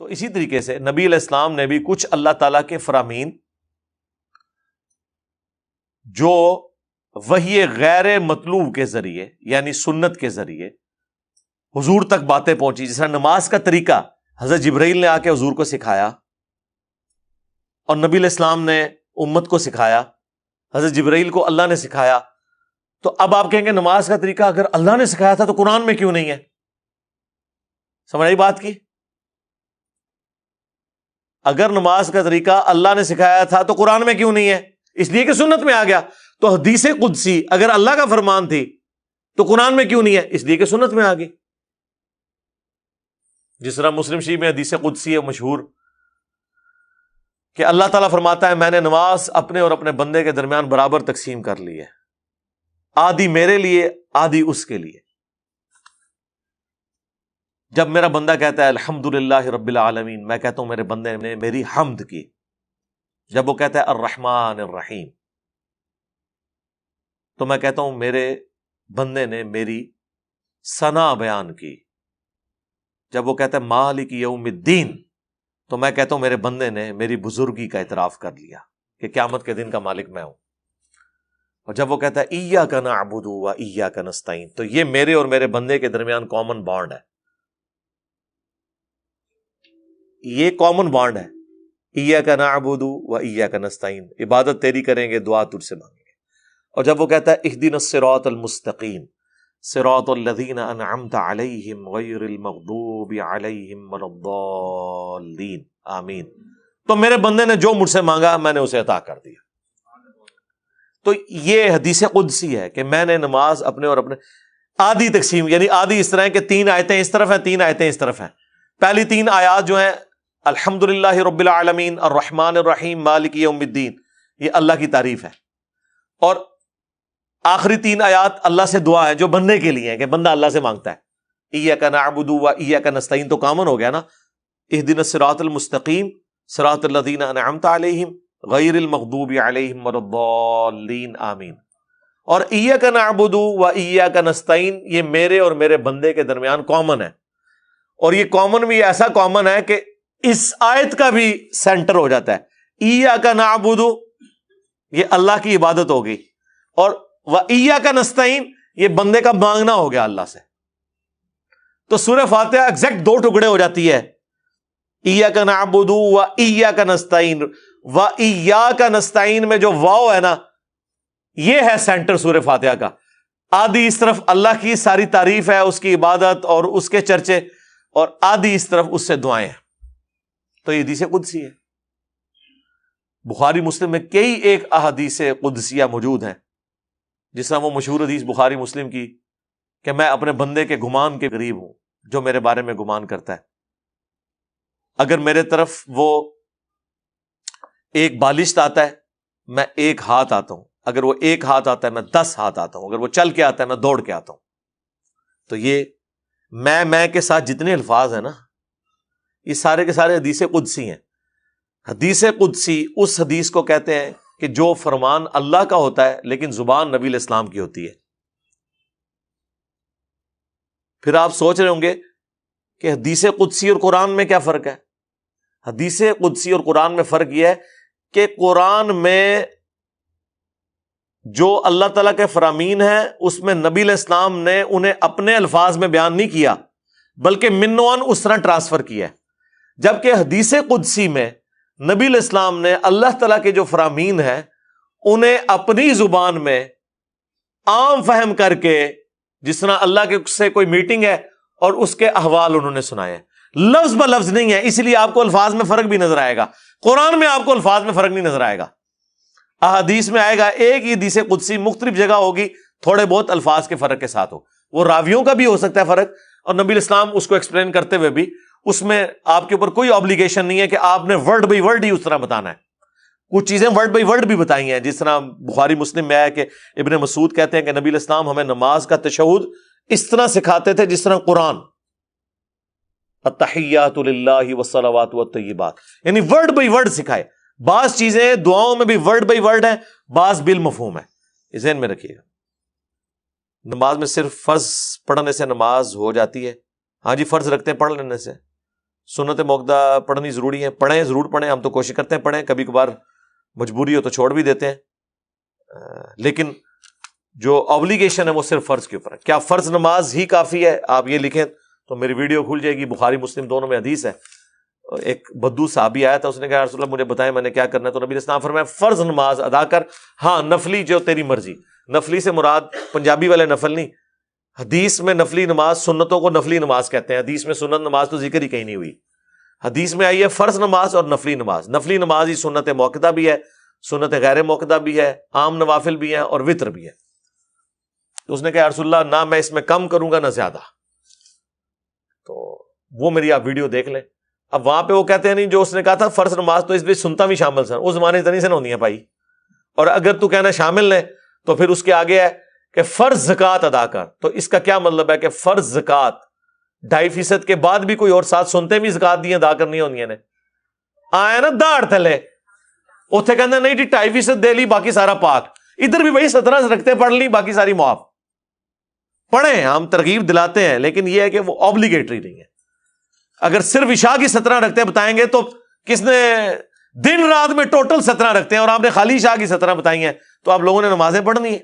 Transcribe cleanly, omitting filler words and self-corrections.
تو اسی طریقے سے نبی علیہ السلام نے بھی کچھ اللہ تعالیٰ کے فرامین جو وحی غیر مطلوب کے ذریعے یعنی سنت کے ذریعے حضور تک باتیں پہنچی، جس طرح نماز کا طریقہ حضرت جبرائیل نے آ کے حضور کو سکھایا اور نبی علیہ السلام نے امت کو سکھایا، حضرت جبرائیل کو اللہ نے سکھایا. تو اب آپ کہیں گے نماز کا طریقہ اگر اللہ نے سکھایا تھا تو قرآن میں کیوں نہیں ہے؟ سمجھ آئی بات کی؟ اگر نماز کا طریقہ اللہ نے سکھایا تھا تو قرآن میں کیوں نہیں ہے؟ اس لیے کہ سنت میں آ گیا. تو حدیث قدسی اگر اللہ کا فرمان تھی تو قرآن میں کیوں نہیں ہے؟ اس لیے کہ سنت میں آ گئی. جس طرح مسلم شریف میں حدیث قدسی ہے مشہور کہ اللہ تعالیٰ فرماتا ہے میں نے نماز اپنے اور اپنے بندے کے درمیان برابر تقسیم کر لی ہے، آدھی میرے لیے آدھی اس کے لیے. جب میرا بندہ کہتا ہے الحمدللہ رب العالمین، میں کہتا ہوں میرے بندے نے میری حمد کی. جب وہ کہتا ہے الرحمن الرحیم، تو میں کہتا ہوں میرے بندے نے میری ثنا بیان کی. جب وہ کہتا ہے مالک یوم الدین، تو میں کہتا ہوں میرے بندے نے میری بزرگی کا اعتراف کر لیا کہ قیامت کے دن کا مالک میں ہوں. اور جب وہ کہتا ہے ایاک نعبد و ایاک نستعین، تو یہ میرے اور میرے بندے کے درمیان کامن بانڈ ہے. یہ کامن بانڈ ہے، ایاک نعبد و ایاک نستعین، عبادت تیری کریں گے، دعا تجھ سے مانگیں گے. اور جب وہ کہتا ہے اہدنا الصراط المستقیم صراط الذین انعمت علیہم غیر المغضوب علیہم ولا الضالین آمین، تو میرے بندے نے جو مجھ سے مانگا میں نے اسے عطا کر دیا. تو یہ حدیث قدسی ہے کہ میں نے نماز اپنے اور اپنے آدھی تقسیم، یعنی آدھی اس طرح ہے کہ 3 آیتیں اس طرف ہیں 3 آیتیں اس طرف ہیں. پہلی 3 آیات جو ہیں الحمدللہ رب العالمین الرحمن الرحیم مالک یوم الدین، یہ اللہ کی تعریف ہے. اور آخری 3 آیات اللہ سے دعا ہے جو بندے کے لیے ہے کہ بندہ اللہ سے مانگتا ہے. ایاک نعبد و ایاک نستعین تو کامن ہو گیا نا، اہدنا الصراط المستقیم صراط الذین انعمت علیہم غیر المغضوب علیہم ولا الضالین آمین. اور ایاک نعبد و ایاک نستعین یہ میرے اور میرے بندے کے درمیان کامن ہے. اور یہ کامن بھی ایسا کامن ہے کہ اس آیت کا بھی سینٹر ہو جاتا ہے. ایاک نعبد یہ اللہ کی عبادت ہوگی اور وَإِيَّاكَ نَسْتَعِينُ یہ بندے کا مانگنا ہو گیا اللہ سے. تو سورہ فاتحہ ایگزیکٹ 2 ٹکڑے ہو جاتی ہے. إِيَّاكَ نَعْبُدُ وَإِيَّاكَ نَسْتَعِينُ. وَإِيَّاكَ نَسْتَعِينُ میں جو واو ہے نا، یہ ہے سینٹر سورہ فاتحہ کا. آدھی اس طرف اللہ کی ساری تعریف ہے، اس کی عبادت اور اس کے چرچے، اور آدھی اس طرف اس سے دعائیں ہیں. تو یہ حدیث قدسی ہے. بخاری مسلم میں کئی ایک احادیث قدسیہ موجود ہیں، جس طرح وہ مشہور حدیث بخاری مسلم کی کہ میں اپنے بندے کے گمان کے قریب ہوں جو میرے بارے میں گمان کرتا ہے. اگر میرے طرف وہ ایک بالشت آتا ہے میں 1 ہاتھ آتا ہوں، اگر وہ 1 ہاتھ آتا ہے میں 10 ہاتھ آتا ہوں، اگر وہ چل کے آتا ہے میں دوڑ کے آتا ہوں. تو یہ میں کے ساتھ جتنے الفاظ ہیں نا، یہ سارے کے سارے حدیث قدسی ہیں. حدیث قدسی اس حدیث کو کہتے ہیں کہ جو فرمان اللہ کا ہوتا ہے لیکن زبان نبی علیہ السلام کی ہوتی ہے. پھر آپ سوچ رہے ہوں گے کہ حدیث قدسی اور قرآن میں کیا فرق ہے؟ حدیث قدسی اور قرآن میں فرق یہ ہے کہ قرآن میں جو اللہ تعالیٰ کے فرامین ہیں اس میں نبی علیہ السلام نے انہیں اپنے الفاظ میں بیان نہیں کیا بلکہ من و عن اس طرح ٹرانسفر کیا ہے. جبکہ حدیث قدسی میں نبی علیہ السلام نے اللہ تعالیٰ کے جو فرامین ہیں انہیں اپنی زبان میں عام فہم کر کے، جس طرح اللہ کے سے کوئی میٹنگ ہے اور اس کے احوال انہوں نے سنائے، لفظ ب لفظ نہیں ہے. اس لیے آپ کو الفاظ میں فرق بھی نظر آئے گا. قرآن میں آپ کو الفاظ میں فرق نہیں نظر آئے گا. احادیث میں آئے گا ایک ہی حدیث قدسی مختلف جگہ ہوگی، تھوڑے بہت الفاظ کے فرق کے ساتھ ہو. وہ راویوں کا بھی ہو سکتا ہے فرق، اور نبی علیہ السلام اس کو ایکسپلین کرتے ہوئے بھی اس میں آپ کے اوپر کوئی آبلیگیشن نہیں ہے کہ آپ نے ورڈ بائی ورڈ ہی اس طرح بتانا ہے. کچھ چیزیں ورڈ بائی ورڈ بھی بتائی ہیں، جس طرح بخاری مسلم میں آیا کہ ابن مسعود کہتے ہیں کہ نبی علیہ السلام ہمیں نماز کا تشہد اس طرح سکھاتے تھے جس طرح قرآن التحیات للہ والصلوات والطیبات، یعنی ورڈ بائی ورڈ سکھائے. بعض چیزیں دعاؤں میں بھی ورڈ بائی ورڈ ہیں، بعض بالمفہوم ہے. یہ ذہن میں رکھیے گا. نماز میں صرف فرض پڑھنے سے نماز ہو جاتی ہے؟ ہاں جی، فرض رکھتے ہیں پڑھ لینے سے. سنت موقدہ پڑھنی ضروری ہے، پڑھیں، ضرور پڑھیں، ہم تو کوشش کرتے ہیں پڑھیں، کبھی کبھار مجبوری ہو تو چھوڑ بھی دیتے ہیں، لیکن جو آبلیگیشن ہے وہ صرف فرض کے اوپر ہے۔ کیا فرض نماز ہی کافی ہے؟ آپ یہ لکھیں تو میری ویڈیو کھل جائے گی، بخاری مسلم دونوں میں حدیث ہے۔ ایک بدو صحابی آیا تھا، اس نے کہا رسول اللہ مجھے بتائیں میں نے کیا کرنا ہے، تو نبی علیہ السلام فرمایا فرض نماز ادا کر، ہاں نفلی جو تیری مرضی۔ نفلی سے مراد پنجابی والے نفل نہیں، حدیث میں نفلی نماز، سنتوں کو نفلی نماز کہتے ہیں، حدیث میں سنت نماز تو ذکر ہی کہیں نہیں ہوئی۔ حدیث میں آئی ہے فرض نماز اور نفلی نماز۔ نفلی نماز ہی سنت موقدہ بھی ہے، سنت غیر موقدہ بھی ہے، عام نوافل بھی ہیں اور وطر بھی ہے۔ تو اس نے کہا رسول اللہ نہ میں اس میں کم کروں گا نہ زیادہ، تو وہ میری آپ ویڈیو دیکھ لیں۔ اب وہاں پہ وہ کہتے ہیں نہیں، جو اس نے کہا تھا فرض نماز تو اس میں سنتا بھی شامل سن، اس زمانے سے نہیں سن ہوتی ہے بھائی، اور اگر تو کہنا شامل ہے تو پھر اس کے آگے ہے کہ فرض زکوٰۃ ادا کر، تو اس کا کیا مطلب ہے کہ فرض زکوٰۃ 2.5% کے بعد بھی کوئی اور ساتھ سنتے بھی زکوٰۃ دی ادا کرنی ہونی نے، آیا نا داڑ تھلے اتنے کہنا نہیں جی 2.5% دے لی باقی سارا پاک، ادھر بھی بھائی 17 رکھتے پڑھ لی باقی ساری معاف۔ پڑھیں، ہم ترغیب دلاتے ہیں، لیکن یہ ہے کہ وہ آبلیگیٹری نہیں ہے۔ اگر صرف عشاء کی 17 رکھتے بتائیں گے تو کس نے دن رات میں ٹوٹل 17 رکھتے ہیں، اور آپ نے خالی عشاء کی 17 بتائی ہیں، تو آپ لوگوں نے نمازیں پڑھنی ہیں۔